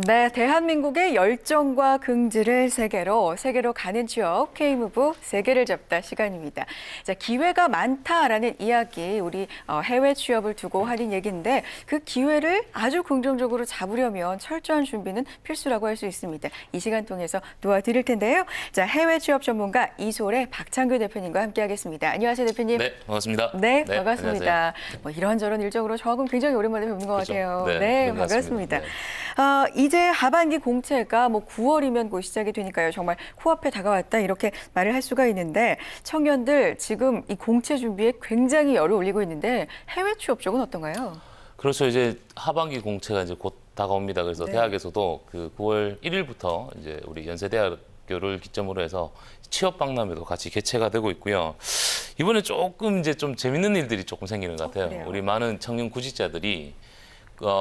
네, 대한민국의 열정과 긍지를 세계로 가는 취업 K무브 세계를 잡다 시간입니다. 자, 기회가 많다라는 이야기, 우리 해외 취업을 두고 하는 얘기인데 그 기회를 아주 긍정적으로 잡으려면 철저한 준비는 필수라고 할 수 있습니다. 이 시간 통해서 도와드릴 텐데요. 자, 해외 취업 전문가 이솔의 박창규 대표님과 함께하겠습니다. 안녕하세요, 대표님. 네, 반갑습니다. 네, 반갑습니다. 안녕하세요. 뭐 이런저런 일정으로 저하고는 굉장히 오랜만에 뵙는 것 그렇죠. 같아요. 네, 반갑습니다. 네. 이제 하반기 공채가 뭐 9월이면 곧 시작이 되니까요. 정말 코앞에 다가왔다 이렇게 말을 할 수가 있는데 청년들 지금 이 공채 준비에 굉장히 열을 올리고 있는데 해외 취업 쪽은 어떤가요? 그렇죠. 이제 하반기 공채가 이제 곧 다가옵니다. 그래서 네. 대학에서도 그 9월 1일부터 이제 우리 연세대학교를 기점으로 해서 취업 박람회도 같이 개최가 되고 있고요. 이번에 조금 이제 좀 재밌는 일들이 조금 생기는 것 같아요. 그래요? 우리 많은 청년 구직자들이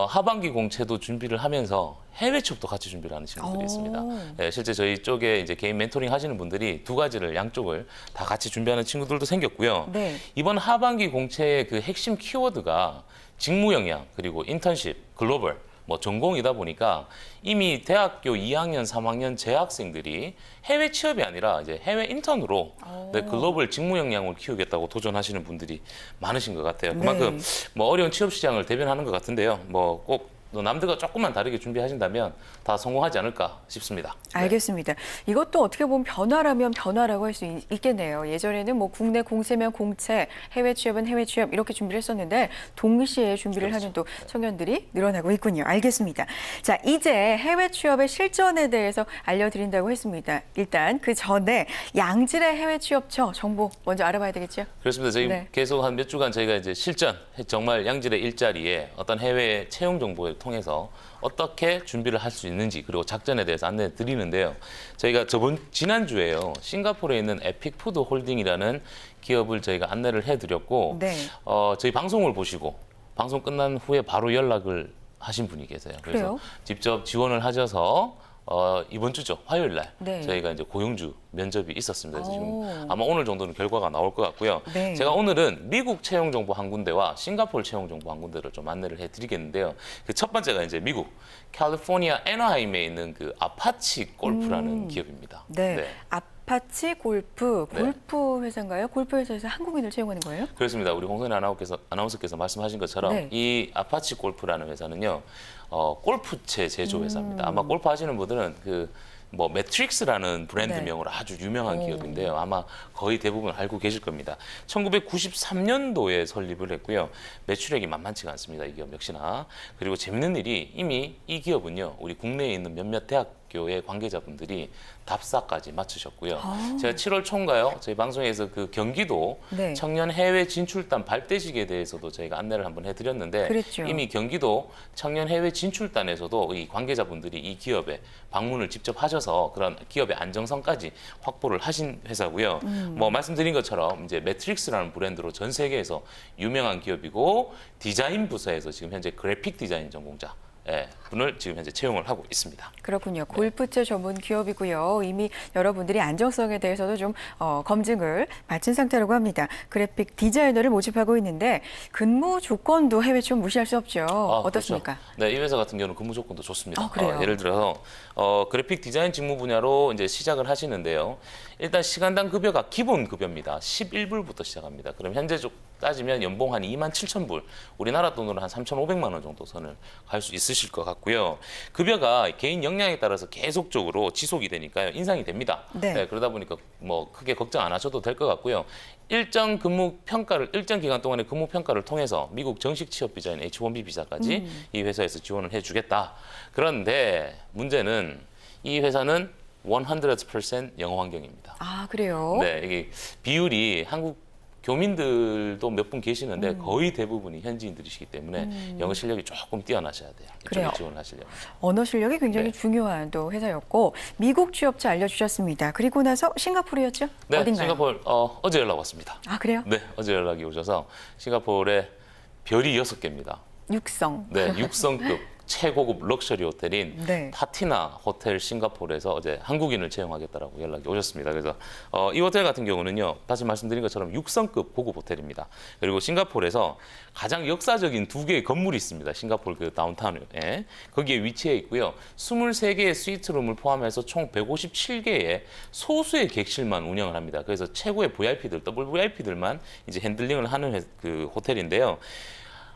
하반기 공채도 준비를 하면서 해외 취업도 같이 준비를 하는 친구들이 있습니다. 네, 실제 저희 쪽에 이제 개인 멘토링 하시는 분들이 두 가지를 양쪽을 다 같이 준비하는 친구들도 생겼고요. 네. 이번 하반기 공채의 그 핵심 키워드가 직무 역량 그리고 인턴십, 글로벌 뭐 전공이다 보니까 이미 대학교 2학년, 3학년 재학생들이 해외 취업이 아니라 이제 해외 인턴으로 네, 글로벌 직무 역량을 키우겠다고 도전하시는 분들이 많으신 것 같아요. 그만큼 뭐 어려운 취업 시장을 대변하는 것 같은데요. 뭐 꼭 남들과 조금만 다르게 준비하신다면 다 성공하지 않을까 싶습니다. 네. 알겠습니다. 이것도 어떻게 보면 변화라면 변화라고 할 수 있겠네요. 예전에는 뭐 국내 공채면 공채, 해외 취업은 해외 취업 이렇게 준비를 했었는데 동시에 준비를 그렇죠. 하는 또 청년들이 늘어나고 있군요. 알겠습니다. 자, 이제 해외 취업의 실전에 대해서 알려드린다고 했습니다. 일단 그 전에 양질의 해외 취업처 정보 먼저 알아봐야 되겠죠? 그렇습니다. 저희 네. 계속 한 몇 주간 저희가 이제 실전, 정말 양질의 일자리에 어떤 해외 채용 정보를 통해서 어떻게 준비를 할 수 있는지 그리고 작전에 대해서 안내 드리는데요. 저희가 지난주에요. 싱가포르에 있는 에픽푸드 홀딩이라는 기업을 저희가 안내를 해드렸고 네. 저희 방송을 보시고 방송 끝난 후에 바로 연락을 하신 분이 계세요. 그래서 그래요? 직접 지원을 하셔서 이번 주죠. 화요일 날 네. 저희가 이제 고용주 면접이 있었습니다. 그래서 오. 지금 아마 오늘 정도는 결과가 나올 것 같고요. 네. 제가 오늘은 미국 채용 정보 한 군데와 싱가포르 채용 정보 한 군데를 좀 안내를 해드리겠는데요. 그 첫 번째가 이제 미국 캘리포니아 애너하임에 있는 그 아파치 골프라는 기업입니다. 네. 아파치 골프, 네. 골프 회사인가요? 골프 회사에서 한국인을 채용하는 거예요? 그렇습니다. 우리 홍선희 아나운서께서 말씀하신 것처럼 네. 이 아파치 골프라는 회사는요, 골프채 제조 회사입니다. 아마 골프 하시는 분들은 뭐 매트릭스라는 브랜드명으로 아주 유명한 기업인데요. 아마 거의 대부분 알고 계실 겁니다. 1993년도에 설립을 했고요. 매출액이 만만치가 않습니다. 이 기업 역시나. 그리고 재밌는 일이 이미 이 기업은요. 우리 국내에 있는 몇몇 대학교의 관계자분들이 답사까지 마치셨고요. 제가 7월 초인가요? 저희 방송에서 그 경기도 네. 청년 해외 진출단 발대식에 대해서도 저희가 안내를 한번 해드렸는데 그랬죠. 이미 경기도 청년 해외 진출단에서도 이 관계자분들이 이 기업에 방문을 직접 하셔서 그런 기업의 안정성까지 확보를 하신 회사고요. 뭐 말씀드린 것처럼 이제 매트릭스라는 브랜드로 전 세계에서 유명한 기업이고 디자인 부서에서 지금 현재 그래픽 디자인 전공자 분을 지금 현재 채용을 하고 있습니다. 그렇군요. 골프채 전문 기업이고요. 이미 여러분들이 안정성에 대해서도 좀 검증을 마친 상태라고 합니다. 그래픽 디자이너를 모집하고 있는데 근무 조건도 해외 취업 무시할 수 없죠. 어떻습니까? 그렇죠. 네, 이 회사 같은 경우는 근무 조건도 좋습니다. 그래요? 예를 들어서 그래픽 디자인 직무 분야로 이제 시작을 하시는데요. 일단 시간당 급여가 기본 급여입니다. 11불부터 시작합니다. 그럼 현재 따지면 연봉 한 27,000불, 우리나라 돈으로 한 3,500만 원 정도 선을 갈 수 있으실 것 같고요. 급여가 개인 역량에 따라서 계속적으로 지속이 되니까요. 인상이 됩니다. 네. 그러다 보니까 뭐 크게 걱정 안 하셔도 될 것 같고요. 일정 기간 동안의 근무 평가를 통해서 미국 정식 취업 비자인 H1B 비자까지 이 회사에서 지원을 해주겠다. 그런데 문제는 이 회사는 100% 영어 환경입니다. 아, 그래요? 네, 이게 비율이 한국 교민들도 몇 분 계시는데 거의 대부분이 현지인들이시기 때문에 영어 실력이 조금 뛰어나셔야 돼요. 그래요. 이쪽에 지원을 하시려면. 언어 실력이 굉장히 네. 중요한 또 회사였고 미국 취업처 알려주셨습니다. 그리고 나서 싱가포르였죠? 네, 어딘가요? 싱가포르 어제 연락 왔습니다. 아, 그래요? 네, 어제 연락이 오셔서 싱가포르에 별이 6개입니다. 육성. 네, 육성급 최고급 럭셔리 호텔인 네. 파티나 호텔 싱가포르에서 어제 한국인을 채용하겠다라고 연락이 오셨습니다. 그래서 이 호텔 같은 경우는요, 다시 말씀드린 것처럼 6성급 고급 호텔입니다. 그리고 싱가포르에서 가장 역사적인 2개의 건물이 있습니다. 싱가포르 그 다운타운에 거기에 위치해 있고요. 23개의 스위트룸을 포함해서 총 157개의 소수의 객실만 운영을 합니다. 그래서 최고의 VIP들, 더블 VIP들만 이제 핸들링을 하는 그 호텔인데요.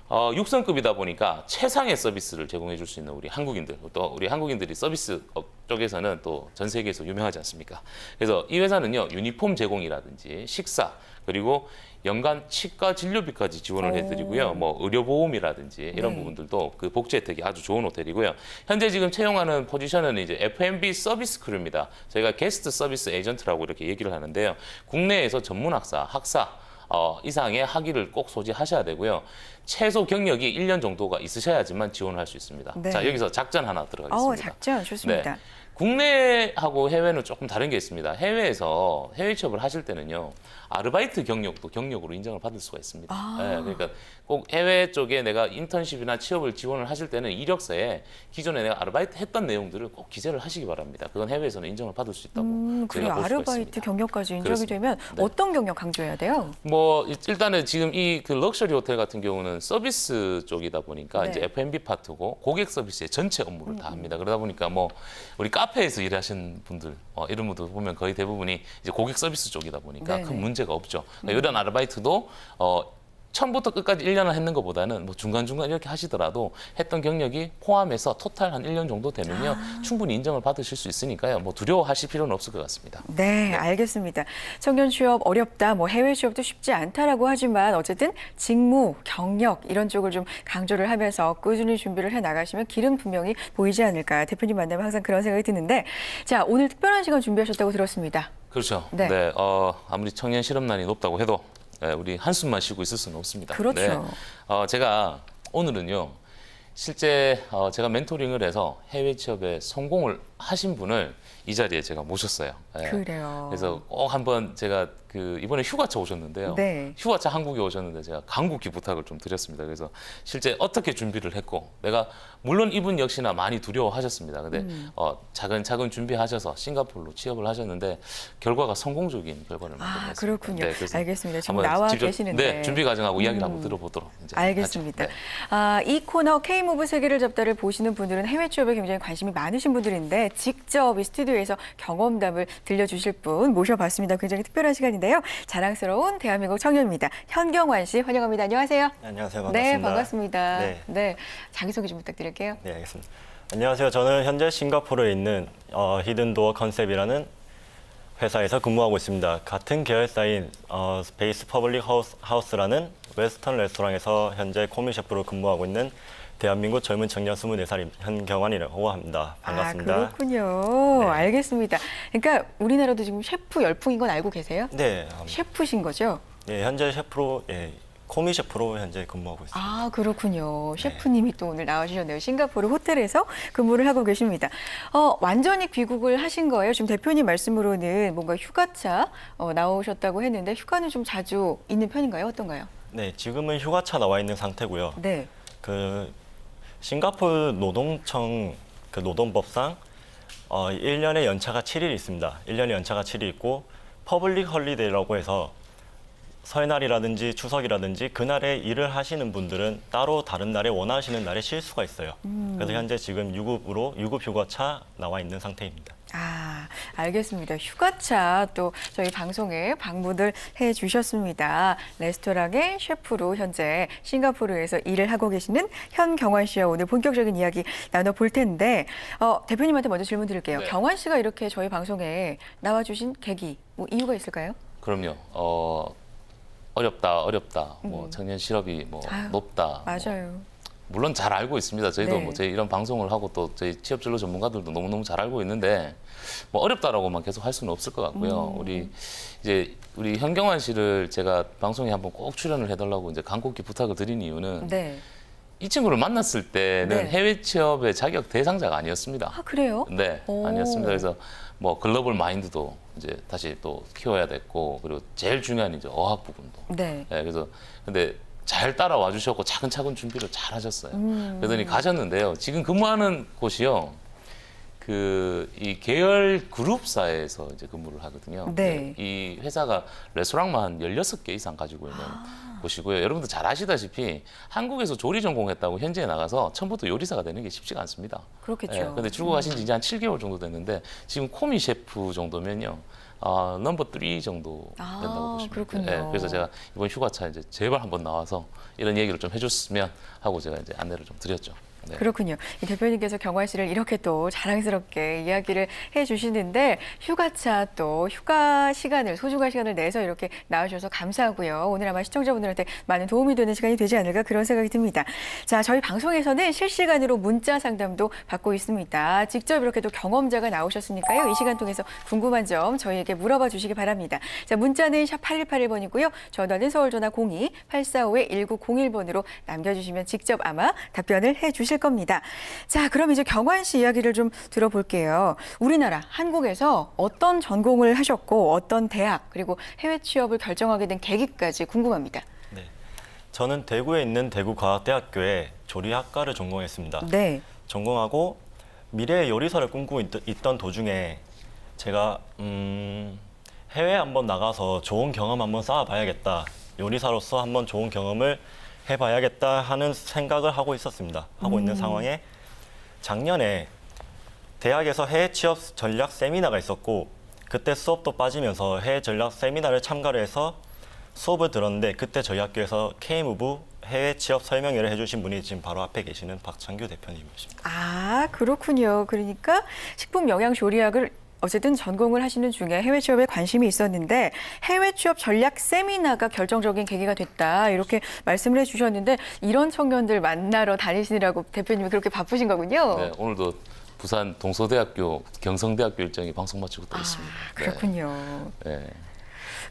6성급이다 보니까 최상의 서비스를 제공해 줄 수 있는 우리 한국인들, 또 우리 한국인들이 서비스 쪽에서는 또 전 세계에서 유명하지 않습니까? 그래서 이 회사는요, 유니폼 제공이라든지 식사, 그리고 연간 치과 진료비까지 지원을 해드리고요. 뭐 의료보험이라든지 이런 부분들도 그 복지 혜택이 아주 좋은 호텔이고요. 현재 지금 채용하는 포지션은 이제 F&B 서비스 크루입니다. 저희가 게스트 서비스 에이전트라고 이렇게 얘기를 하는데요. 국내에서 전문 학사 이상의 학위를 꼭 소지하셔야 되고요. 최소 경력이 1년 정도가 있으셔야지만 지원을 할 수 있습니다. 네. 자, 여기서 작전 하나 들어가겠습니다. 작전 좋습니다. 네. 국내하고 해외는 조금 다른 게 있습니다. 해외에서 해외 취업을 하실 때는요, 아르바이트 경력도 경력으로 인정을 받을 수가 있습니다. 네, 그러니까 꼭 해외 쪽에 내가 인턴십이나 취업을 지원을 하실 때는 이력서에 기존에 내가 아르바이트 했던 내용들을 꼭 기재를 하시기 바랍니다. 그건 해외에서는 인정을 받을 수 있다고 그리고 저희가 볼 수가 아르바이트 있습니다. 경력까지 인정이 그렇습니다. 되면 네. 어떤 경력 강조해야 돼요? 뭐 일단은 지금 이 그 럭셔리 호텔 같은 경우는 서비스 쪽이다 보니까 네. 이제 F&B 파트고 고객 서비스의 전체 업무를 다 합니다. 그러다 보니까 뭐 우리 카페에서 일하시는 분들 이런 분들 보면 거의 대부분이 이제 고객 서비스 쪽이다 보니까 네네. 큰 문제가 없죠. 그러니까 이런 아르바이트도 처음부터 끝까지 1년을 했는 것보다는 뭐 중간중간 이렇게 하시더라도 했던 경력이 포함해서 토탈 한 1년 정도 되면요, 충분히 인정을 받으실 수 있으니까요. 뭐 두려워하실 필요는 없을 것 같습니다. 네, 알겠습니다. 청년 취업 어렵다, 뭐 해외 취업도 쉽지 않다라고 하지만 어쨌든 직무, 경력 이런 쪽을 좀 강조를 하면서 꾸준히 준비를 해 나가시면 길은 분명히 보이지 않을까. 대표님 만나면 항상 그런 생각이 드는데, 자, 오늘 특별한 시간 준비하셨다고 들었습니다. 그렇죠. 네. 네, 아무리 청년 실업난이 높다고 해도 우리 한숨만 쉬고 있을 수는 없습니다. 그렇죠. 네. 제가 오늘은요, 실제 제가 멘토링을 해서 해외 취업에 성공을 하신 분을 이 자리에 제가 모셨어요. 네. 그래요. 그래서 꼭 한번 제가 그 이번에 휴가차 오셨는데요. 네. 휴가차 한국에 오셨는데 제가 간곡히 부탁을 좀 드렸습니다. 그래서 실제 어떻게 준비를 했고, 내가 물론 이분 역시나 많이 두려워하셨습니다. 근데 차근차근 준비하셔서 싱가포르로 취업을 하셨는데 결과가 성공적인 결과를 만들었습니다. 그렇군요. 네, 그래서 알겠습니다. 지금 한번 나와 직접, 계시는데. 네, 준비 과정하고 이야기를 한번 들어보도록 이제 알겠습니다. 하죠. 네. 이 코너 K무브 세계를 잡다를 보시는 분들은 해외 취업에 굉장히 관심이 많으신 분들인데 직접 이 스튜디오에서 경험담을 들려주실 분 모셔봤습니다. 굉장히 특별한 시간인데요. 자랑스러운 대한민국 청년입니다. 현경환 씨 환영합니다. 안녕하세요. 네, 안녕하세요. 반갑습니다. 네, 반갑습니다. 네. 네, 자기소개 좀 부탁드릴게요. 네, 알겠습니다. 안녕하세요. 저는 현재 싱가포르에 있는 히든도어 컨셉이라는 회사에서 근무하고 있습니다. 같은 계열사인 베이스 퍼블릭 하우스라는 웨스턴 레스토랑에서 현재 코미 셰프로 근무하고 있는 대한민국 젊은 청년 24살 현경환이라고 합니다. 반갑습니다. 그렇군요. 네. 알겠습니다. 그러니까 우리나라도 지금 셰프 열풍인 건 알고 계세요? 네, 셰프신 거죠? 예, 현재 셰프로 코미 셰프로 현재 근무하고 있습니다. 그렇군요. 셰프님이 또 오늘 나와주셨네요. 싱가포르 호텔에서 근무를 하고 계십니다. 완전히 귀국을 하신 거예요. 지금 대표님 말씀으로는 뭔가 휴가차 나오셨다고 했는데 휴가는 좀 자주 있는 편인가요? 어떤가요? 네, 지금은 휴가차 나와 있는 상태고요. 네. 그 싱가포르 노동청 그 노동법상 1년에 연차가 7일 있습니다. 1년에 연차가 7일 있고 퍼블릭 헐리데이라고 해서 설날이라든지 추석이라든지 그날에 일을 하시는 분들은 따로 다른 날에 원하시는 날에 쉴 수가 있어요. 그래서 현재 지금 유급 휴가차 나와 있는 상태입니다. 알겠습니다. 휴가차 또 저희 방송에 방문을 해주셨습니다. 레스토랑의 셰프로 현재 싱가포르에서 일을 하고 계시는 현경환 씨와 오늘 본격적인 이야기 나눠볼 텐데 대표님한테 먼저 질문 드릴게요. 네. 경환 씨가 이렇게 저희 방송에 나와주신 계기, 뭐 이유가 있을까요? 그럼요. 어렵다. 뭐 청년 실업이 뭐 높다. 맞아요. 물론 잘 알고 있습니다. 저희도 네. 뭐 저희 이런 방송을 하고 또 저희 취업 진로 전문가들도 너무너무 잘 알고 있는데 뭐 어렵다라고만 계속 할 수는 없을 것 같고요. 우리 현경환 씨를 제가 방송에 한번 꼭 출연을 해달라고 이제 간곡히 부탁을 드린 이유는 네. 이 친구를 만났을 때는 네. 해외 취업의 자격 대상자가 아니었습니다. 그래요? 네, 오. 아니었습니다. 그래서 뭐 글로벌 마인드도 이제 다시 또 키워야 됐고, 그리고 제일 중요한 이제 어학 부분도. 네. 네, 그래서 근데 잘 따라와 주셨고 차근차근 준비를 잘 하셨어요. 그러더니 가셨는데요. 지금 근무하는 곳이요. 이 계열 그룹사에서 이제 근무를 하거든요. 네. 이 회사가 레스토랑만 한 16개 이상 가지고 있는 곳이고요. 여러분들 잘 아시다시피 한국에서 조리 전공했다고 현지에 나가서 처음부터 요리사가 되는 게 쉽지가 않습니다. 그렇겠죠. 근데 출국하신 지 이제 한 7개월 정도 됐는데 지금 코미 셰프 정도면요. 넘버 3 정도 된다고 보시면 그렇군요. 돼요. 그래서 제가 이번 휴가차 이제 제발 한번 나와서 이런 얘기를 좀 해줬으면 하고 제가 이제 안내를 좀 드렸죠. 네. 그렇군요. 이 대표님께서 경환 씨를 이렇게 또 자랑스럽게 이야기를 해주시는데 휴가차 또 휴가 시간을 소중한 시간을 내서 이렇게 나와주셔서 감사하고요. 오늘 아마 시청자분들한테 많은 도움이 되는 시간이 되지 않을까 그런 생각이 듭니다. 자, 저희 방송에서는 실시간으로 문자 상담도 받고 있습니다. 직접 이렇게 또 경험자가 나오셨으니까요. 이 시간 통해서 궁금한 점 저희에게 물어봐 주시기 바랍니다. 자, 문자는 샵 8181번이고요. 전화는 서울전화 02-845-1901번으로 남겨주시면 직접 아마 답변을 해주실 겁니다. 자, 그럼 이제 경환 씨 이야기를 좀 들어볼게요. 우리나라, 한국에서 어떤 전공을 하셨고 어떤 대학 그리고 해외 취업을 결정하게 된 계기까지 궁금합니다. 네. 저는 대구에 있는 대구과학대학교에 조리학과를 전공했습니다. 네. 전공하고 미래의 요리사를 꿈꾸고 있던 도중에 제가 해외에 한번 나가서 좋은 경험 한번 쌓아봐야겠다. 요리사로서 한번 좋은 경험을 해봐야겠다 하는 생각을 하고 있었습니다. 하고 있는 상황에 작년에 대학에서 해외 취업 전략 세미나가 있었고 그때 수업도 빠지면서 해외 전략 세미나를 참가를 해서 수업을 들었는데 그때 저희 학교에서 K무브 해외 취업 설명회를 해주신 분이 지금 바로 앞에 계시는 박창규 대표님이십니다. 아, 그렇군요. 그러니까 식품영양조리학을 어쨌든 전공을 하시는 중에 해외 취업에 관심이 있었는데 해외 취업 전략 세미나가 결정적인 계기가 됐다. 이렇게 말씀을 해주셨는데 이런 청년들 만나러 다니시느라고 대표님이 그렇게 바쁘신 거군요. 네, 오늘도 부산 동서대학교, 경성대학교 일정이 방송 마치고 또 있습니다. 그렇군요. 네.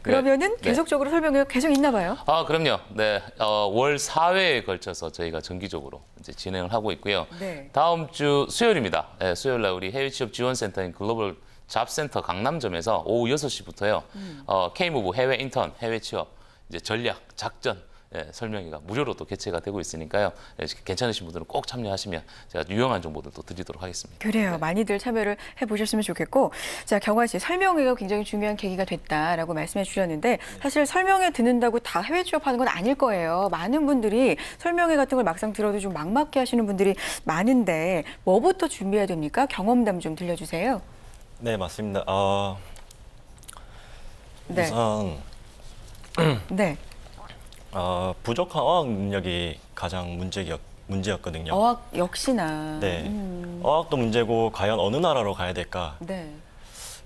그러면은 네. 계속적으로 설명회 계속 있나 봐요. 그럼요. 네, 월 4회에 걸쳐서 저희가 정기적으로 이제 진행을 하고 있고요. 네. 다음 주 수요일입니다. 네, 수요일 날 우리 해외 취업 지원센터인 글로벌 잡센터 강남점에서 오후 6시부터요. K무브 해외 인턴, 해외 취업 이제 전략, 작전 설명회가 무료로 또 개최가 되고 있으니까요. 괜찮으신 분들은 꼭 참여하시면 제가 유용한 정보들도 드리도록 하겠습니다. 그래요. 많이들 참여를 해보셨으면 좋겠고. 자, 경환 씨, 설명회가 굉장히 중요한 계기가 됐다라고 말씀해 주셨는데 사실 설명회 듣는다고 다 해외 취업하는 건 아닐 거예요. 많은 분들이 설명회 같은 걸 막상 들어도 좀 막막해 하시는 분들이 많은데 뭐부터 준비해야 됩니까? 경험담 좀 들려주세요. 네, 맞습니다. 네. 우선 네. 부족한 어학 능력이 가장 문제였거든요. 어학 역시나. 네. 어학도 문제고 과연 어느 나라로 가야 될까? 네.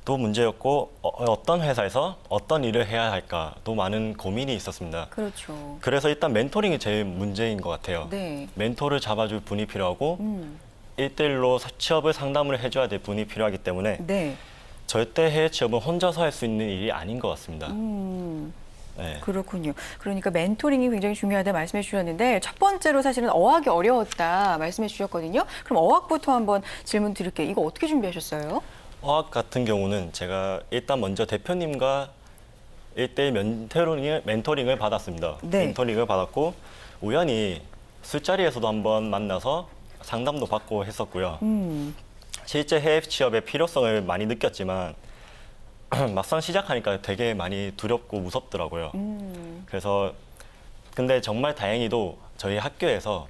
또 문제였고 어떤 회사에서 어떤 일을 해야 할까도 많은 고민이 있었습니다. 그렇죠. 그래서 일단 멘토링이 제일 문제인 것 같아요. 네. 멘토를 잡아줄 분이 필요하고 1대1로 취업을 상담을 해줘야 될 분이 필요하기 때문에 네. 절대 해외 취업은 혼자서 할 수 있는 일이 아닌 것 같습니다. 네. 그렇군요. 그러니까 멘토링이 굉장히 중요하다 말씀해 주셨는데 첫 번째로 사실은 어학이 어려웠다 말씀해 주셨거든요. 그럼 어학부터 한번 질문 드릴게요. 이거 어떻게 준비하셨어요? 어학 같은 경우는 제가 일단 먼저 대표님과 1대1 멘토링을 받았습니다. 네. 멘토링을 받았고 우연히 술자리에서도 한번 만나서 상담도 받고 했었고요. 실제 해외 취업의 필요성을 많이 느꼈지만 막상 시작하니까 되게 많이 두렵고 무섭더라고요. 그래서 근데 정말 다행히도 저희 학교에서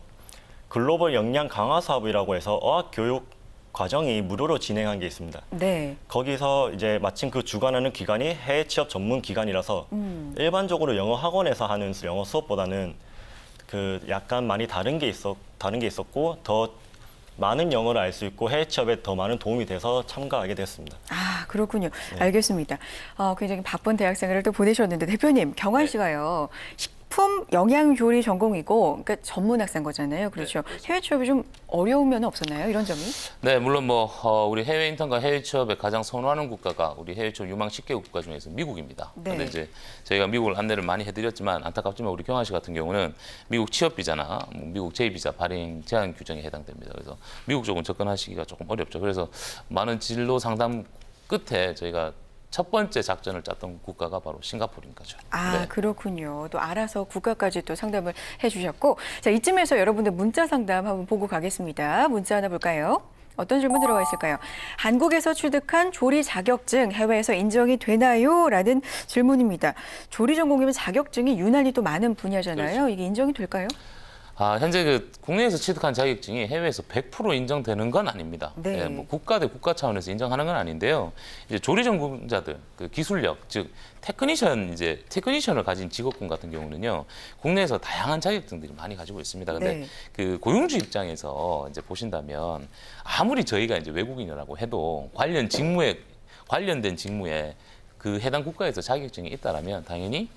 글로벌 역량 강화 사업이라고 해서 어학 교육 과정이 무료로 진행한 게 있습니다. 네. 거기서 이제 마침 그 주관하는 기관이 해외 취업 전문 기관이라서 일반적으로 영어 학원에서 하는 영어 수업보다는 그 약간 많이 다른 게 있었고 더 많은 영어를 알 수 있고 해외 취업에 더 많은 도움이 돼서 참가하게 됐습니다. 아, 그렇군요. 알겠습니다. 굉장히 바쁜 대학 생활을 또 보내셨는데 대표님, 경환 씨가요. 식품 영양조리 전공이고 그러니까 전문 학생 거잖아요. 그렇죠. 해외 취업이 좀 어려운 면은 없었나요? 이런 점이? 네, 물론 우리 해외 인턴과 해외 취업에 가장 선호하는 국가가 우리 해외 취업 유망 10개 국가 중에서 미국입니다. 네. 그런데 이제 저희가 미국을 안내를 많이 해드렸지만 안타깝지만 우리 경환 씨 같은 경우는 미국 취업 비자나 미국 J 비자 발행 제한 규정에 해당됩니다. 그래서 미국 쪽은 접근하시기가 조금 어렵죠. 그래서 많은 진로 상담 끝에 저희가 첫 번째 작전을 짰던 국가가 바로 싱가포르인 거죠. 아, 네. 그렇군요. 또 알아서 국가까지 또 상담을 해주셨고, 자, 이쯤에서 여러분들 문자 상담 한번 보고 가겠습니다. 문자 하나 볼까요? 어떤 질문 들어가 있을까요? 한국에서 취득한 조리 자격증 해외에서 인정이 되나요? 라는 질문입니다. 조리 전공이면 자격증이 유난히 또 많은 분야잖아요. 그렇죠. 이게 인정이 될까요? 현재 그 국내에서 취득한 자격증이 해외에서 100% 인정되는 건 아닙니다. 네. 예, 뭐 국가 대 국가 차원에서 인정하는 건 아닌데요. 이제 조리 전공자들, 그 기술력, 즉 테크니션을 가진 직업군 같은 경우는요, 국내에서 다양한 자격증들이 많이 가지고 있습니다. 근데 네. 그 고용주 입장에서 이제 보신다면 아무리 저희가 이제 외국인이라고 해도 관련된 직무에 그 해당 국가에서 자격증이 있다라면 당연히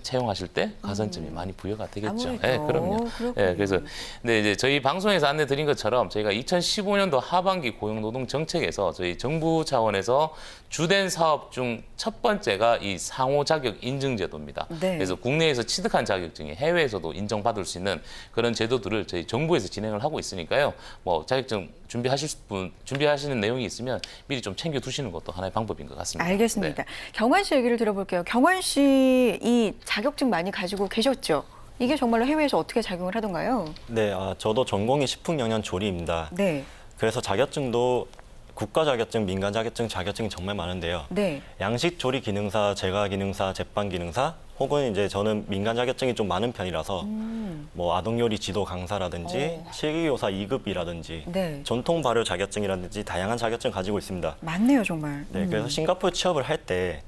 채용하실 때 가산점이 많이 부여가 되겠죠. 아무래도. 예, 그럼요. 그렇군요. 예, 그래서 근데 이제 저희 방송에서 안내 드린 것처럼 저희가 2015년도 하반기 고용노동 정책에서 저희 정부 차원에서 주된 사업 중 첫 번째가 이 상호 자격 인증 제도입니다. 네. 그래서 국내에서 취득한 자격증이 해외에서도 인정받을 수 있는 그런 제도들을 저희 정부에서 진행을 하고 있으니까요. 뭐 자격증 준비하시는 내용이 있으면 미리 좀 챙겨 두시는 것도 하나의 방법인 것 같습니다. 알겠습니다. 네. 경환 씨 얘기를 들어볼게요. 경환 씨 이 자격증 많이 가지고 계셨죠? 이게 정말로 해외에서 어떻게 작용을 하던가요? 네, 저도 전공이 식품영양 조리입니다. 네, 그래서 자격증도 국가 자격증, 민간 자격증, 자격증이 정말 많은데요. 네. 양식 조리 기능사, 제과 기능사, 제빵 기능사, 혹은 이제 저는 민간 자격증이 좀 많은 편이라서 뭐 아동 요리 지도 강사라든지 실기교사 2급이라든지 네. 전통 발효 자격증이라든지 다양한 자격증 가지고 있습니다. 많네요, 정말. 네, 그래서 싱가포르 취업을 할 때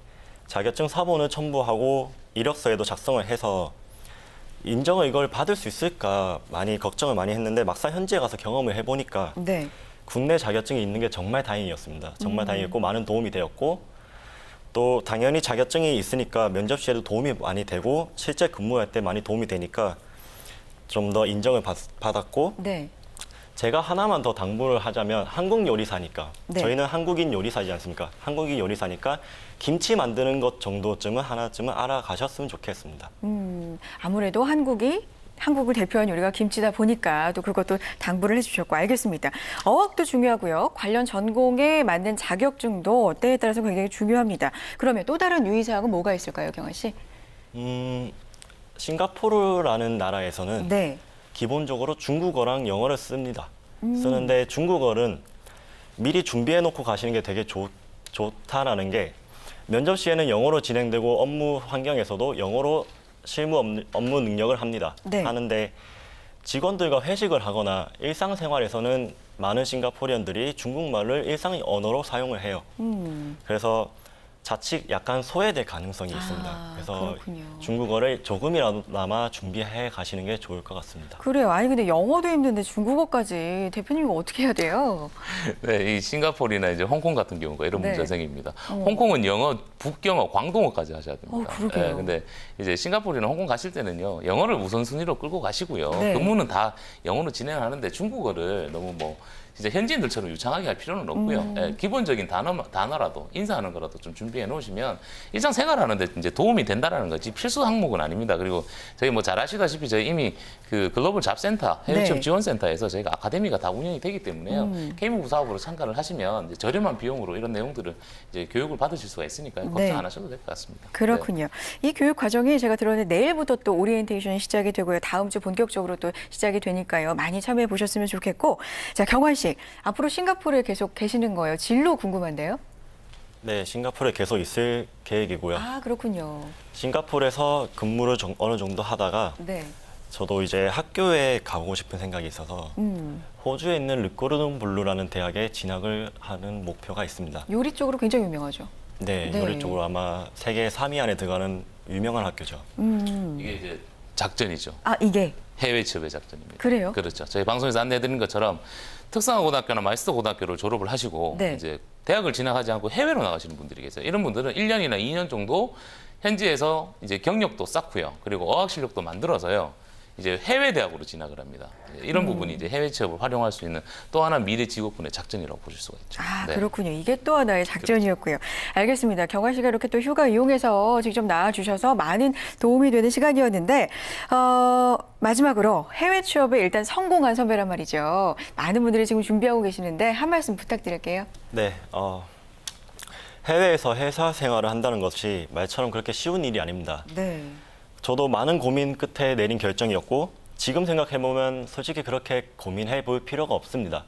자격증 사본을 첨부하고 이력서에도 작성을 해서 인정을 이걸 받을 수 있을까 많이 걱정을 많이 했는데 막상 현지에 가서 경험을 해보니까 네. 국내 자격증이 있는 게 정말 다행이었습니다. 정말 다행이었고 많은 도움이 되었고 또 당연히 자격증이 있으니까 면접 시에도 도움이 많이 되고 실제 근무할 때 많이 도움이 되니까 좀 더 인정을 받았고 네. 제가 하나만 더 당부를 하자면 한국 요리사니까 네. 저희는 한국인 요리사지 않습니까? 한국인 요리사니까 김치 만드는 것 정도쯤은 하나쯤은 알아가셨으면 좋겠습니다. 아무래도 한국을 대표한 요리가 김치다 보니까 또 그것도 당부를 해주셨고 알겠습니다. 어학도 중요하고요. 관련 전공에 맞는 자격증도 때에 따라서 굉장히 중요합니다. 그러면 또 다른 유의사항은 뭐가 있을까요, 경환 씨? 싱가포르라는 나라에서는 네. 기본적으로 중국어랑 영어를 씁니다. 쓰는데 중국어는 미리 준비해 놓고 가시는 게 되게 좋다라는 게 면접 시에는 영어로 진행되고 업무 환경에서도 영어로 실무 업무 능력을 합니다. 네. 하는데 직원들과 회식을 하거나 일상생활에서는 많은 싱가포리언들이 중국말을 일상 언어로 사용을 해요. 그래서 자칫 약간 소외될 가능성이 있습니다. 그래서 그렇군요. 중국어를 조금이라도 준비해 가시는 게 좋을 것 같습니다. 그래요. 아니 근데 영어도 힘든데 중국어까지 대표님 이거 어떻게 해야 돼요? 네, 이 싱가포르나 이제 홍콩 같은 경우가 이런 네. 문제가 생깁니다. 홍콩은 영어, 북영어, 광동어까지 하셔야 됩니다. 그러게요. 근데 이제 싱가포르나 홍콩 가실 때는요, 영어를 우선순위로 끌고 가시고요. 네. 근무는 다 영어로 진행하는데 중국어를 너무 진짜 현지인들처럼 유창하게 할 필요는 없고요. 기본적인 단어라도 인사하는 거라도 좀 준비해 놓으시면 일상 생활하는데 이제 도움이 된다라는 거지 필수 항목은 아닙니다. 그리고 저희 뭐 잘 아시다시피 저희 이미 그 글로벌 잡센터 해외 취업 네. 지원센터에서 저희가 아카데미가 다 운영이 되기 때문에요. K무부 사업으로 참가를 하시면 이제 저렴한 비용으로 이런 내용들을 이제 교육을 받으실 수가 있으니까요. 걱정 네. 안 하셔도 될 것 같습니다. 그렇군요. 이 교육 과정이 제가 들었는데 내일부터 또 오리엔테이션이 시작이 되고요. 다음 주 본격적으로 또 시작이 되니까요. 많이 참여해 보셨으면 좋겠고. 자, 경환 씨. 앞으로 싱가포르에 계속 계시는 거예요. 진로 궁금한데요? 네, 싱가포르에 계속 있을 계획이고요. 아, 그렇군요. 싱가포르에서 근무를 어느 정도 하다가 네. 저도 이제 학교에 가고 싶은 생각이 있어서 호주에 있는 르꼬르동 블루라는 대학에 진학을 하는 목표가 있습니다. 요리 쪽으로 굉장히 유명하죠. 네, 네. 요리 쪽으로 아마 세계 3위 안에 들어가는 유명한 학교죠. 이게 이제 작전이죠. 아, 이게. 해외 취업의 작전입니다. 그래요? 그렇죠. 저희 방송에서 안내해드린 것처럼 특성화고등학교나 마이스터 고등학교를 졸업을 하시고 네. 이제 대학을 진학하지 않고 해외로 나가시는 분들이 계세요. 이런 분들은 1년이나 2년 정도 현지에서 이제 경력도 쌓고요. 그리고 어학 실력도 만들어서요. 이제 해외 대학으로 진학을 합니다. 이런 부분이 이제 해외 취업을 활용할 수 있는 또 하나 미래 직업군의 작전이라고 보실 수가 있죠. 아, 네. 그렇군요. 이게 또 하나의 작전이었고요. 알겠습니다. 경환 씨가 이렇게 또 휴가 이용해서 직접 나와주셔서 많은 도움이 되는 시간이었는데 마지막으로 해외 취업에 일단 성공한 선배란 말이죠. 많은 분들이 지금 준비하고 계시는데 한 말씀 부탁드릴게요. 네, 해외에서 회사 생활을 한다는 것이 말처럼 그렇게 쉬운 일이 아닙니다. 네. 저도 많은 고민 끝에 내린 결정이었고 지금 생각해보면 솔직히 그렇게 고민해 볼 필요가 없습니다.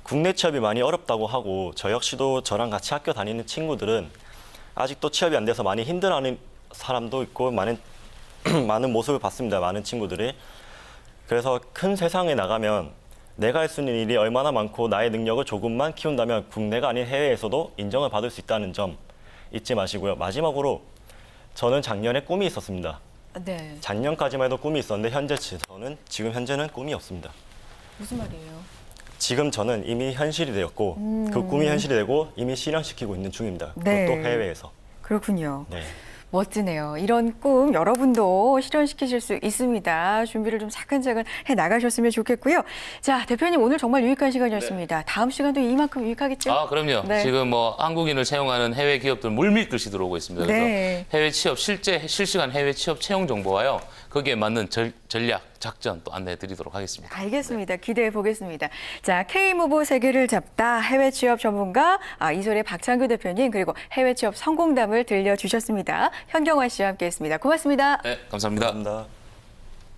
국내 취업이 많이 어렵다고 하고 저 역시도 저랑 같이 학교 다니는 친구들은 아직도 취업이 안 돼서 많이 힘들어하는 사람도 있고 많은 모습을 봤습니다. 많은 친구들이. 그래서 큰 세상에 나가면 내가 할 수 있는 일이 얼마나 많고 나의 능력을 조금만 키운다면 국내가 아닌 해외에서도 인정을 받을 수 있다는 점 잊지 마시고요. 마지막으로 저는 작년에 꿈이 있었습니다. 네. 작년까지만 해도 꿈이 있었는데 지금 현재는 꿈이 없습니다. 무슨 말이에요? 지금 저는 이미 현실이 되었고 그 꿈이 현실이 되고 이미 실현시키고 있는 중입니다. 네. 그것도 해외에서. 그렇군요. 네. 멋지네요. 이런 꿈 여러분도 실현시키실 수 있습니다. 준비를 좀 차근차근 해 나가셨으면 좋겠고요. 자, 대표님 오늘 정말 유익한 시간이었습니다. 다음 시간도 이만큼 유익하겠죠? 아, 그럼요. 네. 지금 뭐 한국인을 채용하는 해외 기업들 물밀듯이 들어오고 있습니다. 그래서 네. 해외 취업 실시간 해외 취업 채용 정보와요. 거기에 맞는 전략, 작전 또 안내해 드리도록 하겠습니다. 알겠습니다. 기대해 보겠습니다. 자, K무브 세계를 잡다 해외 취업 전문가 이솔의 박창규 대표님 그리고 해외 취업 성공담을 들려주셨습니다. 현경화 씨와 함께했습니다. 고맙습니다. 네, 감사합니다. 감사합니다.